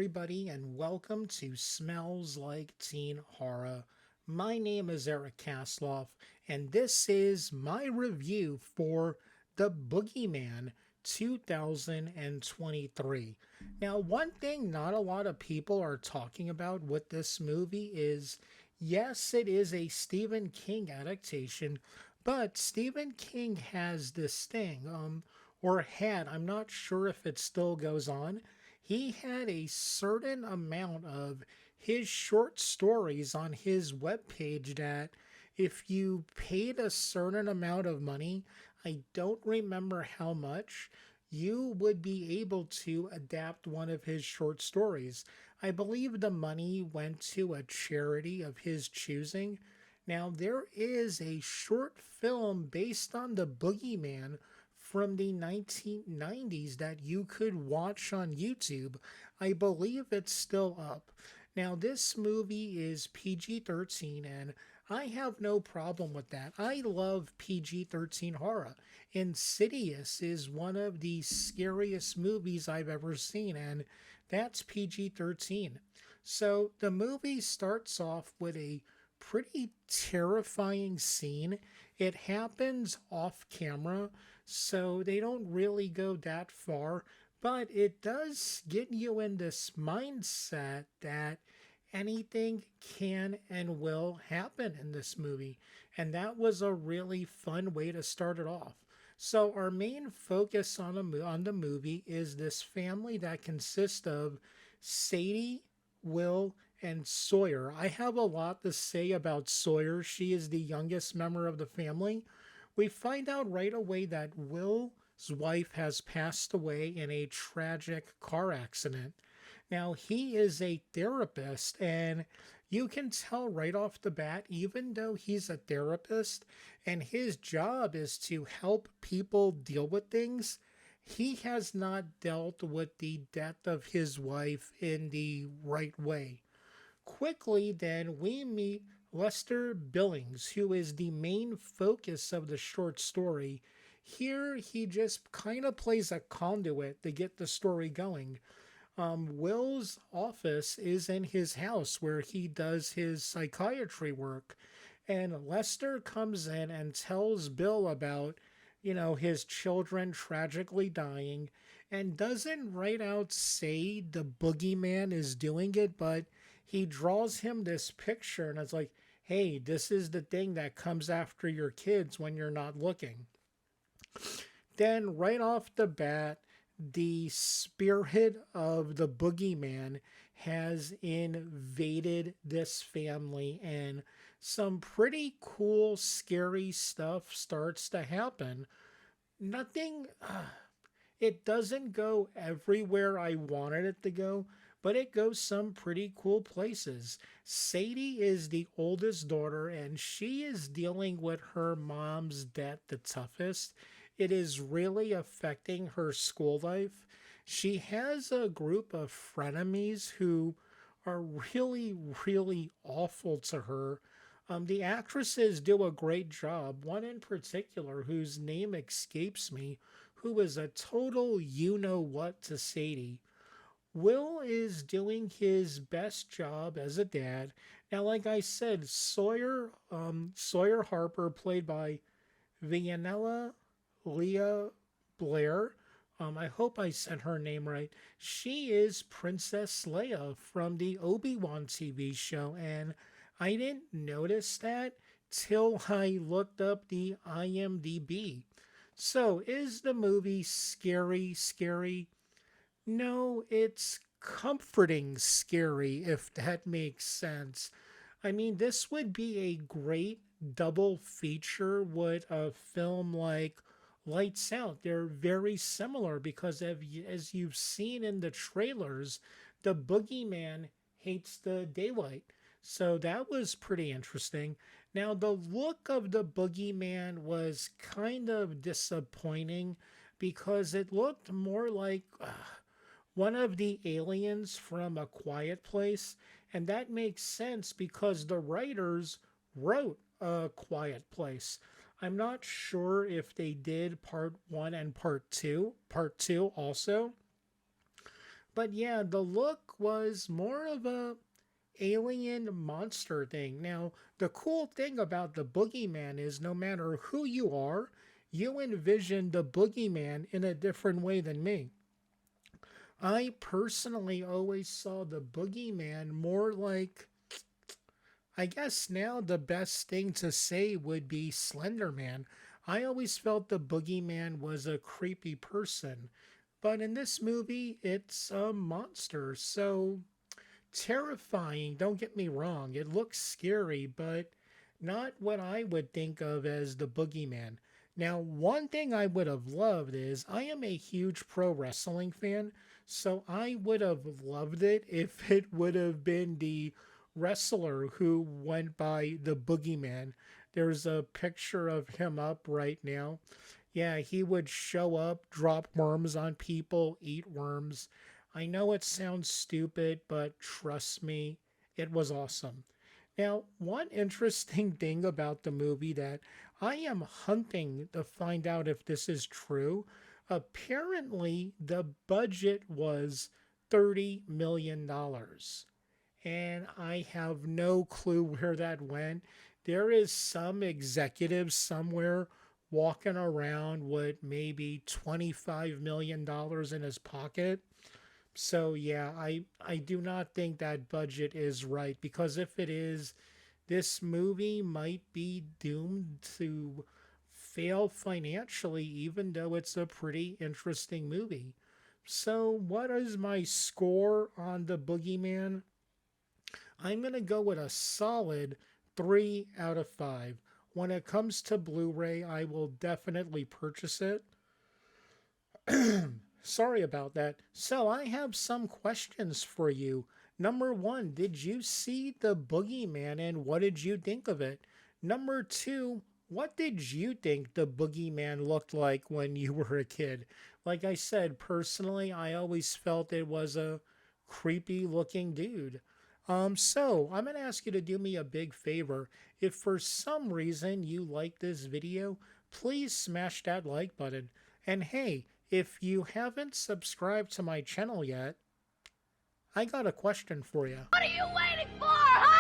everybody, and welcome to Smells Like Teen Horror. My name is Eric Kasloff, and this is my review for The Boogeyman 2023. Now, one thing not a lot of people are talking about with this movie is yes, it is a Stephen King adaptation, but Stephen King has this thing, or had, I'm not sure if it still goes on. He had a certain amount of his short stories on his webpage that if you paid a certain amount of money, I don't remember how much, you would be able to adapt one of his short stories. I believe the money went to a charity of his choosing. Now, there is a short film based on the Boogeyman from the 1990s that you could watch on YouTube. I believe it's still up. Now, this movie is PG 13, and I have no problem with that. I love PG 13 horror. Insidious is one of the scariest movies I've ever seen, and that's PG 13. So the movie starts off with a pretty terrifying scene. It happens off camera, so they don't really go that far, but it does get you in this mindset that anything can and will happen in this movie. And that was a really fun way to start it off. So our main focus on the movie is this family that consists of Sadie, Will, and Sawyer. I have a lot to say about Sawyer. She is the youngest member of the family. We find out right away that Will's wife has passed away in a tragic car accident. Now, he is a therapist, and you can tell right off the bat, even though he's a therapist and his job is to help people deal with things, he has not dealt with the death of his wife in the right way. Quickly, then, we meet Lester Billings, who is the main focus of the short story. Here, he just kind of plays a conduit to get the story going. Will's office is in his house where he does his psychiatry work. And Lester comes in and tells Bill about, his children tragically dying and doesn't right out say the boogeyman is doing it, but he draws him this picture and it's like, hey, this is the thing that comes after your kids when you're not looking. Then, right off the bat, the spirit of the boogeyman has invaded this family, and some pretty cool, scary stuff starts to happen. Nothing, it doesn't go everywhere I wanted it to go, but it goes some pretty cool places. Sadie is the oldest daughter, and she is dealing with her mom's death the toughest. It is really affecting her school life. She has a group of frenemies who are really, really awful to her. The actresses do a great job. One in particular, whose name escapes me, who is a total you know what to Sadie. Will is doing his best job as a dad. Now, like I said, Sawyer Harper, played by Vianella Leah Blair. I hope I said her name right. She is Princess Leia from the Obi-Wan TV show, and I didn't notice that till I looked up the IMDb. So, is the movie scary, scary? No, it's comforting scary, if that makes sense. I mean, this would be a great double feature with a film like Lights Out. They're very similar because, as you've seen in the trailers, the boogeyman hates the daylight. So that was pretty interesting. Now, the look of the boogeyman was kind of disappointing because it looked more like one of the aliens from A Quiet Place. And that makes sense because the writers wrote A Quiet Place. I'm not sure if they did part one and part two also, But yeah, the look was more of a alien monster thing. Now, the cool thing about the Boogeyman is no matter who you are, you envision the Boogeyman in a different way than me. I personally always saw the Boogeyman more like, I guess now the best thing to say would be Slender Man. I always felt the Boogeyman was a creepy person, but in this movie, it's a monster. So terrifying, don't get me wrong. It looks scary, but not what I would think of as the Boogeyman. Now, one thing I would have loved is I am a huge pro wrestling fan, so I would have loved it if it would have been the wrestler who went by the Boogeyman. There's a picture of him up right now. Yeah, he would show up, drop worms on people, eat worms. I know it sounds stupid, but trust me, it was awesome. Now, one interesting thing about the movie that I am hunting to find out if this is true. Apparently, the budget was $30 million. And I have no clue where that went. There is some executive somewhere walking around with maybe $25 million in his pocket. So yeah, I do not think that budget is right, because if it is, this movie might be doomed to fail financially, even though it's a pretty interesting movie. So what is my score on the Boogeyman? I'm going to go with a solid 3 out of 5. When it comes to Blu ray, I will definitely purchase it. Sorry about that. So, I have some questions for you. Number one, did you see the Boogeyman and what did you think of it? Number two, what did you think the Boogeyman looked like when you were a kid? Like I said, personally, I always felt it was a creepy looking dude. So I'm gonna ask you to do me a big favor. If for some reason you like this video, please smash that like button. And hey, if you haven't subscribed to my channel yet, I got a question for you. What are you waiting for, huh?